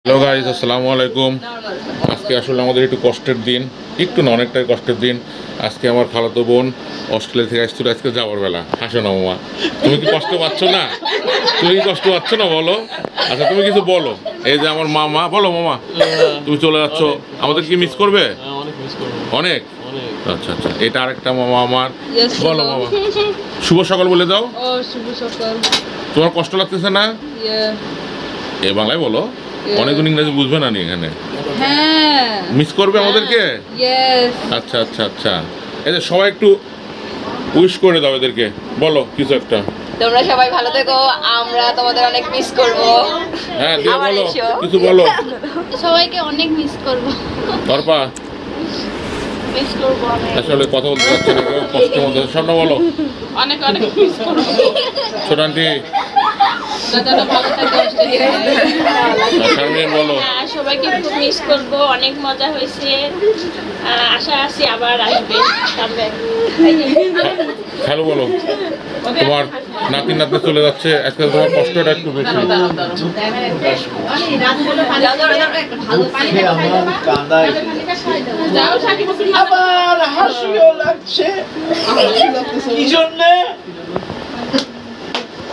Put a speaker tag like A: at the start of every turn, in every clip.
A: Hello guys, আসসালামু আলাইকুম। আজকে আসলে আমাদের একটু কষ্টের দিন, একটু না অনেকটাই কষ্টের দিন। আজকে আমার খালাতো বোন অস্ট্রেলিয়া থেকে আসছিল, আজকে যাওয়ার বেলা। হাসো না মামা, তুমি কি কষ্ট পাচ্ছ না? তুমি কি কষ্ট পাচ্ছ না বলো? আচ্ছা তুমি কিছু বলো। এই যে আমার মামা, বলো মামা, তুমি চলে যাচ্ছ, আমাদের কি মিস করবে? অনেক। আচ্ছা আচ্ছা, এটা আরেকটা মামা আমার। বলো মামা, শুভ সকাল বলে দাও।
B: শুভ সকাল।
A: তোমার কষ্ট লাগতেছে না? এ বাংলায় বলো, অনেকজন ইংরেজি বুঝবে না নি এখানে।
B: হ্যাঁ,
A: মিস করবে আমাদেরকে? আচ্ছা আচ্ছা আচ্ছা, এই যে সবাই একটু উইশ করে দাও এদেরকে, বলো কিছু একটা।
B: তোমরা সবাই ভালো থেকো, আমরা তোমাদের অনেক মিস করব।
A: হ্যাঁ দিয়ে বলো, কিছু বলো।
C: সবাইকে অনেক মিস করব।
A: তারপর
C: মিস করব অনেক।
A: আসলে কথা বলতে পারছি না, কষ্টের মধ্যে। স্বর্ণ বলো।
C: অনেক অনেক মিস করব।
A: ছোট আন্টি।
C: দাদা ভালো থাকো অস্ট্রেলিয়ায়।
A: শারমিন বলো।
C: সবাইকে খুব মিস করব, অনেক মজা হয়েছে। আশা আছি আবার আসবে সামনে।
A: হ্যালো বলো। তোমার নাতি নাতনি চলে যাচ্ছে, আজকে তোমার কষ্টটা একটু বেশি।
D: আবার হাসিও লাগছে, কি জন্য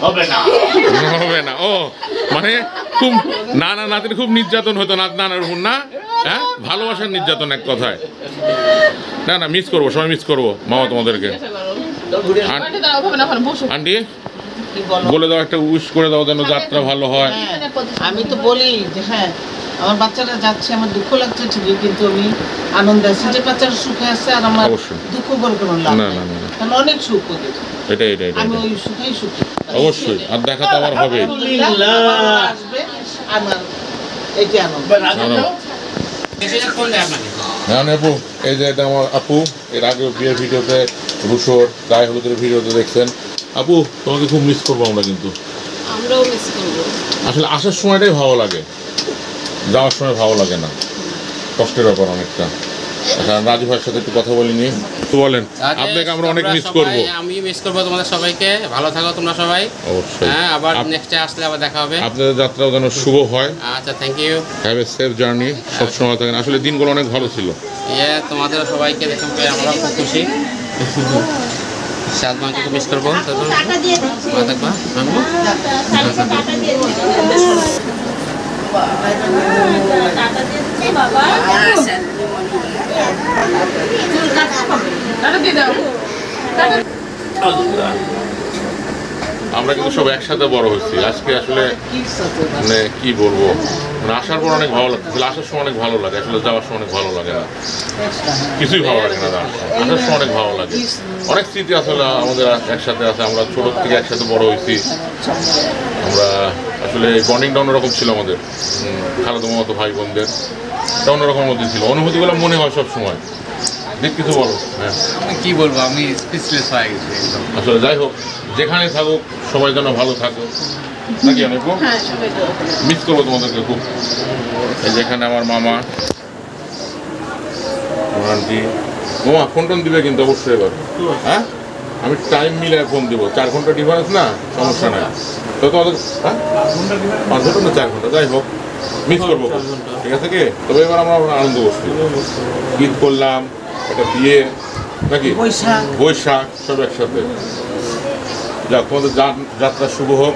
D: হবে না?
A: হবে না, ও মানে খুব নানা নাতির খুব নির্যাতন হতো নানার উপর না? হ্যাঁ, ভালোবাসার নির্যাতন এক কথায়। না না, মিস করবো, সবাই মিস করবো মামা তোমাদেরকে। আন্টি বলে দাও, একটা উইশ করে দাও যেন যাত্রা ভালো হয়।
D: আমি তো বলি যে হ্যাঁ, আমার বাচ্চারা যাচ্ছে, আমার দুঃখ লাগছে ঠিকই, কিন্তু আমি আনন্দ আছি যে বাচ্চারা সুখে আছে, আর আমার
A: অবশ্যই
D: দুঃখ করে কোনো লাভ
A: না,
D: নেই।
A: না, না, না।
D: কারণ অনেক সুখ ওদের,
A: এটাই এটাই
D: আমি
A: এটাই।
D: ওই সুখেই সুখী।
A: অবশ্যই, আর দেখা তো আবার হবে।
D: আসবে আমার এইটা আনন্দ।
A: হ্যাঁ আপু, এই যে এটা আমার আপু, এর আগে বিয়ের ভিডিওতে রুশোর গায়ে হলুদের ভিডিওতে দেখছেন। আপু তোমাকে খুব মিস করবো আমরা, কিন্তু
C: আমরাও মিস করব।
A: আসলে আসার সময়টাই ভালো লাগে, যাওয়ার সময় ভালো লাগে না, কষ্টের ব্যাপার অনেকটা। আচ্ছা রাজু ভাইয়ের সাথে একটু কথা বলিনি, তো বলেন। আপনাকে আমরা অনেক মিস করবো।
E: আমি মিস করবো তোমাদের সবাইকে। ভালো থাকো তোমরা সবাই।
A: অবশ্যই।
E: হ্যাঁ, আবার নেক্সটে আসলে আবার দেখা হবে।
A: আপনাদের যাত্রাও যেন শুভ হয়।
E: আচ্ছা, thank you.
A: Have a safe journey, সবসময় থাকেন। আসলে দিনগুলো অনেক ভালো ছিল।
E: তোমাদের সবাইকে দেখে পেয়ে আমরা খুব খুশি। সাদমাকে খুব মিস করবো। ভালো থাকবা মামু।
A: আমরা কিন্তু সব একসাথে বড় হয়েছি। আজকে আসলে মানে কি বলবো, মানে আসার পর অনেক ভালো লাগছে, আসার সময় অনেক ভালো লাগে, আসলে যাওয়ার সময় অনেক ভালো লাগে না, কিছুই ভালো লাগে না। আসার সময় অনেক ভালো লাগে, অনেক স্মৃতি আসলে আমাদের একসাথে আছে। আমরা ছোট থেকে একসাথে বড় হয়েছি। আমরা আসলে বন্ডিংটা অন্যরকম ছিল আমাদের, খালাতো মামাতো ভাই বোনদের, এটা অন্যরকমের মধ্যে ছিল। অনুভূতিগুলো মনে হয় সব সময়। দেখ কিছু বলো। হ্যাঁ
E: কি বলবো, আমি স্পিচলেস হয়ে গেছি।
A: আসলে যাই হোক, যেখানে থাকুক সবাই যেন ভালো থাকুক, নাকি অনেক মিস করবো তোমাদেরকে খুব। এই যেখানে আমার মামা আন্টি। মামা ফোন টোন দিবে কিন্তু অবশ্যই এবার। হ্যাঁ, আমি টাইম মিলে ফোন দিব। 4 ঘন্টা ডিফারেন্স না, সমস্যা নাই। তো তোমাদের 5 ঘন্টা না 4 ঘন্টা, যাই হোক মিস করবো, ঠিক আছে কি? তবে এবার আমরা আনন্দ করছি, ঈদ করলাম, একটা বিয়ে, নাকি বৈশাখ সব একসাথে। যাক, তোমাদের যাত্রা শুভ হোক,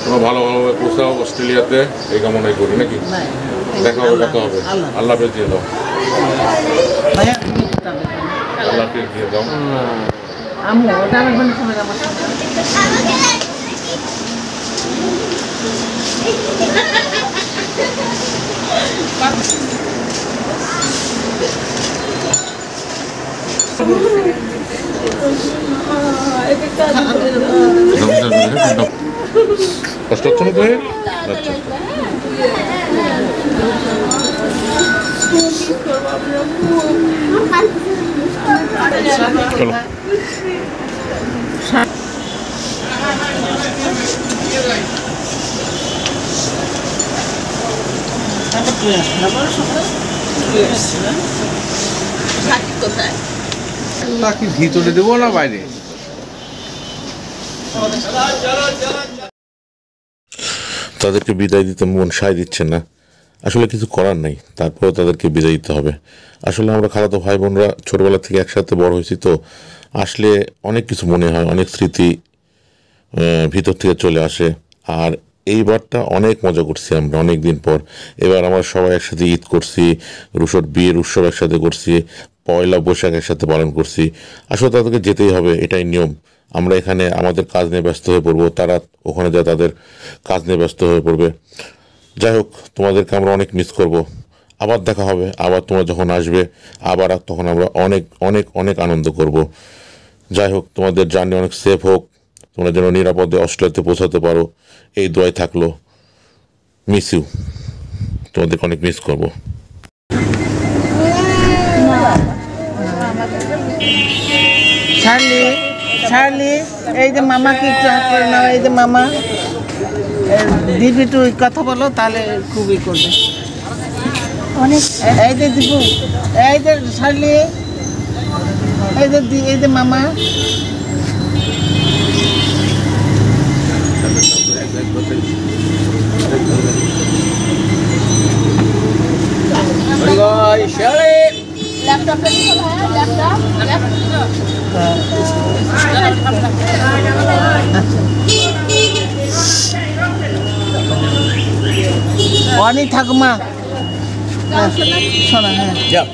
A: তোমরা ভালোভাবে পৌঁছাও অস্ট্রেলিয়াতে, এই কামনাই করি, নাকি? দেখা হবে, কথা হবে। আল্লাহ হাফেজ দিয়ে দাও, আল্লাহ হাফেজ দিয়ে দাও। কষ্ট হচ্ছে না তো? আচ্ছা চলো।
F: কি ভিতরে দেবো না বাইরে?
A: তাদেরকে বিদায় দিতে মন সায় দিচ্ছে না। আসলে কিছু করার নাই, তারপরেও তাদেরকে বিদায় দিতে হবে। আসলে আমরা খালাতো ভাই বোনরা ছোটবেলা থেকে একসাথে বড় হয়েছি, তো আসলে অনেক কিছু মনে হয়, অনেক স্মৃতি ভিতর থেকে চলে আসে। আর এইবারটা অনেক মজা করছি আমরা অনেক দিন পর। এবার আমরা সবাই একসাথে ঈদ করছি, রুশোর বিয়ের উৎসব একসাথে করছি, পয়লা বৈশাখ একসাথে পালন করছি। আসলে তাদেরকে যেতেই হবে, এটাই নিয়ম। আমরা এখানে আমাদের কাজ নিয়ে ব্যস্ত হয়ে পড়বো, তারা ওখানে যায় তাদের কাজ নিয়ে ব্যস্ত হয়ে পড়বে। যাই হোক, তোমাদেরকে আমরা অনেক মিস করব। আবার দেখা হবে, আবার তোমরা যখন আসবে আবার তখন আমরা অনেক অনেক অনেক আনন্দ করব। যাই হোক, তোমাদের জার্নি অনেক সেফ হোক, তোমরা যেন নিরাপদে অস্ট্রেলিয়াতে পৌঁছাতে পারো, এই দোয়াই থাকলো। মিস ইউ, তোমাদেরকে অনেক মিস করব।
D: শার্লি, শার্লি, এই যে মামাকে একটু হাত করে নাও। এই যে মামা, দিবি একটু কথা বলো, তাহলে খুবই করবে। এই যে দিবু, এই যে শার্লি, এই যে মামা। অনেক ঠাকুমা শোনা। হ্যাঁ,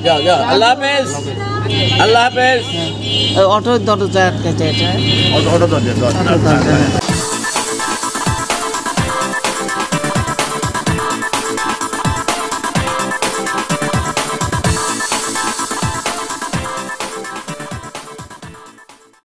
E: আল্লাহ হাফেজ, আল্লাহ হাফেজ।
D: অটো দরজা আটকেছে এটা।
E: অটো